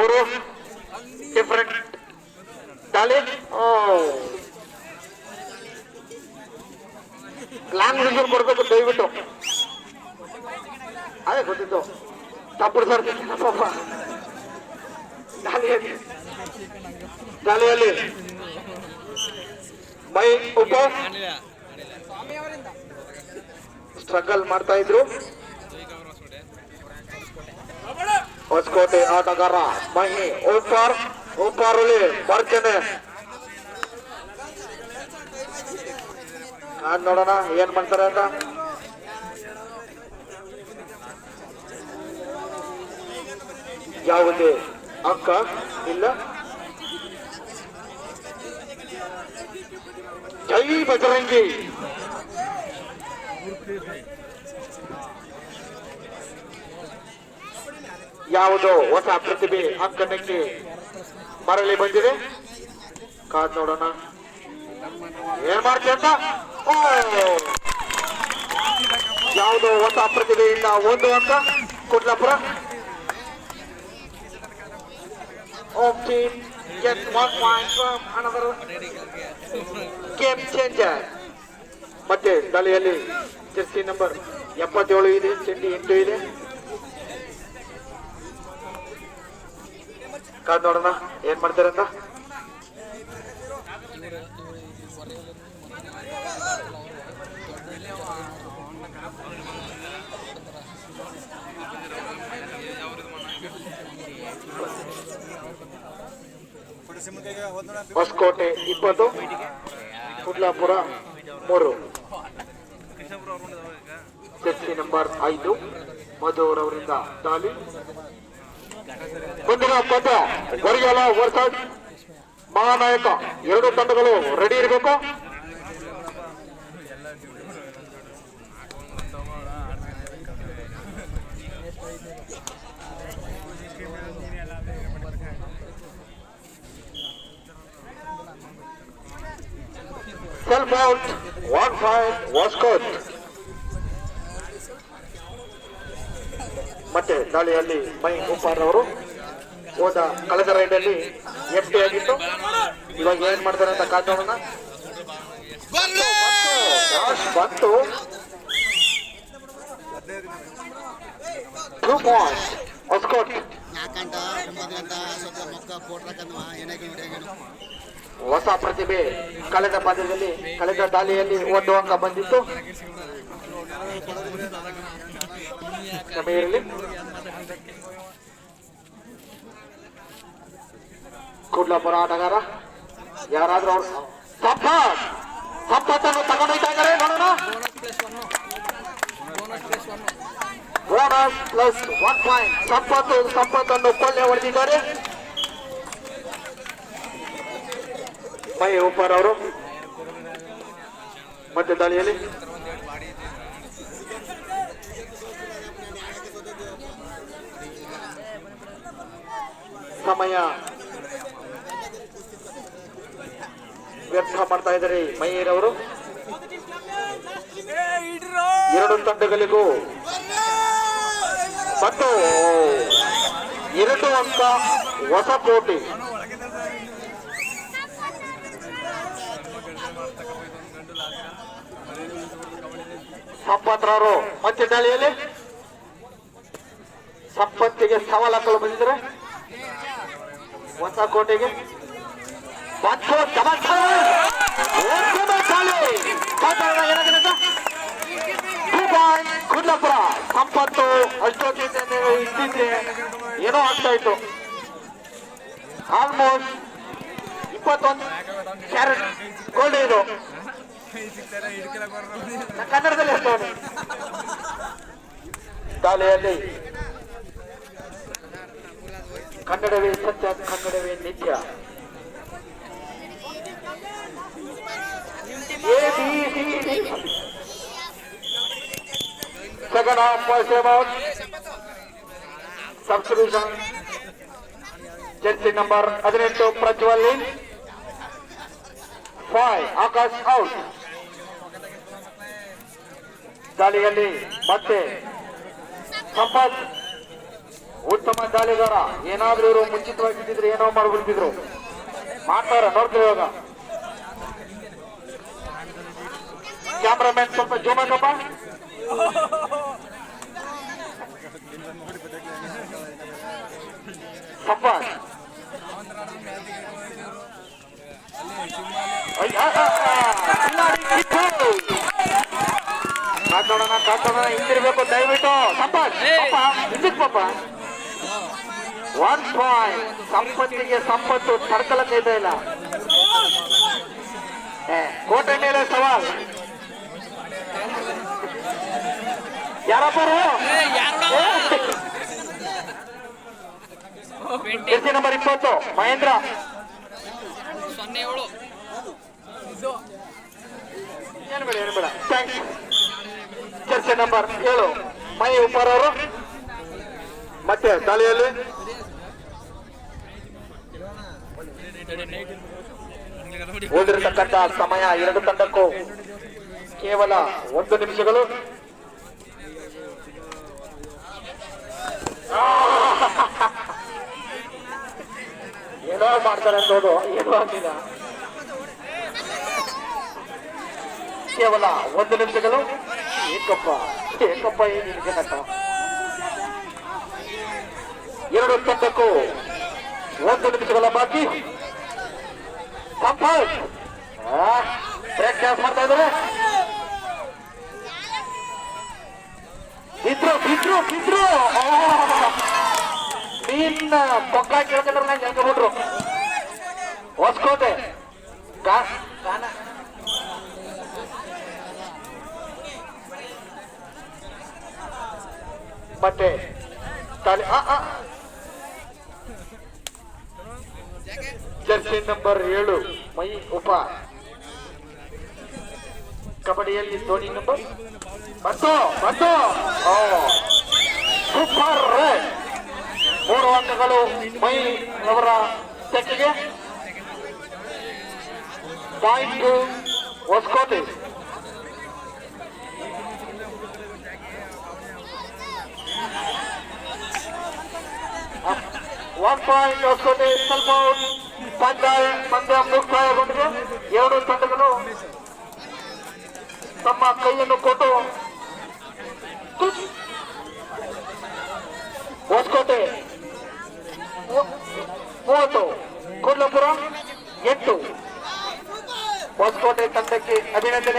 ಮೂರು ಡಿಫರೆಂಟ್ ದಾಳಿ. Long whistle ಕೊಡ್ಬೇಕು ದಯವಿಟ್ಟು. ಅದೇ ಗೊತ್ತಿತ್ತು ತಪ್ಪು ಸರ್ ಪಾಪ. ದಾಳಿಯಲ್ಲಿ ಮೈ ಉಪ ಸ್ಟ್ರಗಲ್ ಮಾಡ್ತಾ ಇದ್ರು. ಹೊಸಕೋಟೆ ಆಟಗಾರ ಮಹಿ ಉಪಾರಲ್ಲಿ ಬರ್ತೇನೆ. ನೋಡೋಣ ಏನ್ ಮಾಡ್ತಾರೆ ಅಂತ. ಯಾವುದೇ ಅಂಕ ಇಲ್ಲ. ಜೈ ಬಜರಂಗಿ. ಯಾವುದೋ ಹೊಸ ಪ್ರತಿಭೆ ಅಂಕಣಕ್ಕೆ ಮರಳಿ ಬಂದಿದೆ. ಕಾದ್ ನೋಡೋಣ ಏನ್ ಮಾಡ್ತೀಯ ಅಂತ. ಯಾವುದೋ ಹೊಸ ಪ್ರತಿಭೆಯಿಂದ ಒಂದು ಅಂಕ ಕುಡ್ಲಾಪುರ. Home team gets 1 point from another game changer. ಮತ್ತೆ ದಾಳಿಯಲ್ಲಿ ಜೆರ್ಸಿ ನಂಬರ್ 77 ಇದೆ, ಚೆಂಡಿ 8 ಇದೆ. ಕಾದ್ ನೋಡೋಣ ಏನ್ ಮಾಡ್ತಾರೆ ಅಂತ. ಹೊಸಕೋಟೆ 20, ಕುಡ್ಲಾಪುರ 3. ಜೆರ್ಸಿ ನಂಬರ್ 5 ಮಧುರವರಿಂದ ದಾಳಿ. ಮುಂದಿನ ಪಂದ್ಯ ವರಿಗಾಲ ವರ್ಸಸ್ ಮಹಾನಾಯಕ. ಎರಡು ತಂಡಗಳು ರೆಡಿ ಇರಬೇಕು. Self out, 1 point was caught. ಮತ್ತೆ ದಾಳಿಯಲ್ಲಿ ಮೈ ಉಪಾರ್ ಅವರು ಹೋದ ಕಳೆದ ರೈಡಲ್ಲಿ ಎಂಟಿ ಆಗಿತ್ತು. ಇವಾಗ ಏನ್ ಮಾಡ್ತಾರೆ ಅಂತ ಕಾದ್ ನೋಡೋಣ. ಬಂತು 2 points was caught. ಹೊಸ ಪ್ರತಿಭೆ ಕಳೆದ ಪಂದ್ಯದಲ್ಲಿ ಕಳೆದ ದಾಳಿಯಲ್ಲಿ 1 ಅಂಕ ಬಂದಿತ್ತು. ಇರಲಿ. ಕುಡ್ಲಾಪುರ ಆಟಗಾರ ಯಾರಾದ್ರೂ ಅವ್ರು ಸಂಪತ್ತನ್ನು ತಗೊಂಡೋಗ್ತಾ ಇದ್ದಾರೆ. ನೋಡೋಣ. Bonus plus 1 point. ಸಂಪತ್ತನ್ನು ಕೊಳ್ಳೆ ಹೊಡೆದಿದ್ದಾರೆ ಮೈ ಉಪಾರ್ ಅವರು. ಮತ್ತೆ ದಾಳಿಯಲ್ಲಿ ಸಮಯ ವ್ಯರ್ಥ ಮಾಡ್ತಾ ಇದ್ದಾರೆ ಮೈಯರವರು. ಎರಡು ತಂಡಗಳಿಗೂ ಮತ್ತು 2 ಅಂಕ ಹೊಸಕೋಟೆ. ಸಂಪತ್ರವರು ಮತ್ತೆ ದಾಳಿಯಲ್ಲಿ ಸಂಪತ್ತಿಗೆ ಸವಾಲಕ್ಕಲು ಬಂದಿದ್ದಾರೆ ಹೊಸಕೋಟೆಗೆ. ಕುಡ್ಲಾಪುರ ಸಂಪತ್ತು ಅಷ್ಟೊತ್ತಿಗೆ ಇದ್ದಿದ್ರೆ ಏನೋ ಆಗ್ತಾ ಇತ್ತು. ಆಲ್ಮೋಸ್ಟ್ 21 ಕ್ಯಾರೆಟ್ ಗೋಲ್ಡ್ ಇದು. ಕನ್ನಡದಲ್ಲಿ ಹೇಳ್ತಾನೆ. ದಾಳಿಯಲ್ಲಿ ಕನ್ನಡವೇ ಸತ್ಯ, ಕನ್ನಡವೇ ನಿತ್ಯ. Second half first about substitution. Jersey number 18 Prajwal in 5 Akash out. ದಾಳಿಯಲ್ಲಿ ಮತ್ತೆ ಸಂಪತ್ ಉತ್ತಮ ದಾಳಿಗಾರ. ಏನಾದ್ರೂ ಇವರು ಮುಂಚಿತವಾಗಿದ್ದಿದ್ರೆ ಏನೋ ಮಾಡ್ಬಿಡ್ತಿದ್ರು. ಮಾಡ್ತಾರ ನೋಡ್ತೀವಿ ಇವಾಗ. ಕ್ಯಾಮ್ರಾಮನ್ ಸ್ವಲ್ಪ ಜೂಮ್ ಹಾಕಪ್ಪ. ಸಂಪಾಸ್ ಕಾಟೋಣ ಹಿಂದಿರ್ಬೇಕು ದಯವಿಟ್ಟು. ಸಂಪಾಸ್ ಹಿಂದಕ್ಕೆ ಪಾಪ. 1 ಪಾಯಿಂಟ್. ಸಂಪತ್ತಿಗೆ ಸಂಪತ್ತು ತಡ್ಕಲಕ್ಕೆ ಇಲ್ಲ. ಕೋಟೆ ಮೇಲೆ ಸವಾಲ್. ಯಾರಪ್ಪ ಜೆರ್ಸಿ ನಂಬರ್ 20 ಮಹೇಂದ್ರ. ಏನ್ಬೇಡ ಥ್ಯಾಂಕ್ಸ್. ಜೆರ್ಸಿ ನಂಬರ್ 7 ಮೈ ಉಪ್ಪರ್ ಅವರು. ಮತ್ತೆ ದಾಳಿಯಲ್ಲಿ ಉಳಿದಿರತಕ್ಕಂತ ಸಮಯ ಎರಡು ತಂಡಕ್ಕೂ ಕೇವಲ 1 ನಿಮಿಷಗಳು. ಏನೋ ಮಾಡ್ತಾರೆ ಅನ್ನೋದು ಏನೋ ಆಗಿಲ್ಲ. ಕೇವಲ 1 ನಿಮಿಷಗಳು. ಏಕಪ್ಪ ಏನಿದೆ ನಟ. ಎರಡು ತಂಡಕ್ಕೂ 1 ನಿಮಿಷಗಳ ಬಾಕಿ. ಸಂಪಾಸ್ ಬ್ರೇಕ್ ಡ್ಯಾನ್ಸ್ ಮಾಡ್ತಾ ಇದ್ದಾರೆ. ಬಿದ್ರು ಮೀನ್ ಪೊಕ್ಕ ಕೇಳ್ಕೊಂಡ್ರೆ ನಂಗೆ ಹೇಳ್ಕೊಬಿಟ್ರು. ಹೊಸ್ಕೋಟೆ ಮತ್ತೆ ಜೆರ್ಸಿ ನಂಬರ್ 7 ಮೈ ಉಪ. ಕಬಡ್ಡಿಯಲ್ಲಿ ಧೋನಿ ನಂಬರ್ ಬಂತು. ಸೂಪರ್. 3 ಅಂಕಗಳು ಮೈ ಅವರ ತೆಕ್ಕೆಗೆ. Point Hosakote. One point Hosakote. ಸ್ವಲ್ಪ ಪಂದ್ಯ ಮುಕ್ತಾಯಗೊಂಡಿದೆ. ಎರಡು ತಂಡಗಳು ತಮ್ಮ ಕೈಯನ್ನು ಕೊಟ್ಟು ಹೊಸಕೋಟೆ 30 ಕೊಲ್ಲಾಪುರ 8. ಹೊಸಕೋಟೆ ತಂಡಕ್ಕೆ ಅಭಿನಂದನೆ.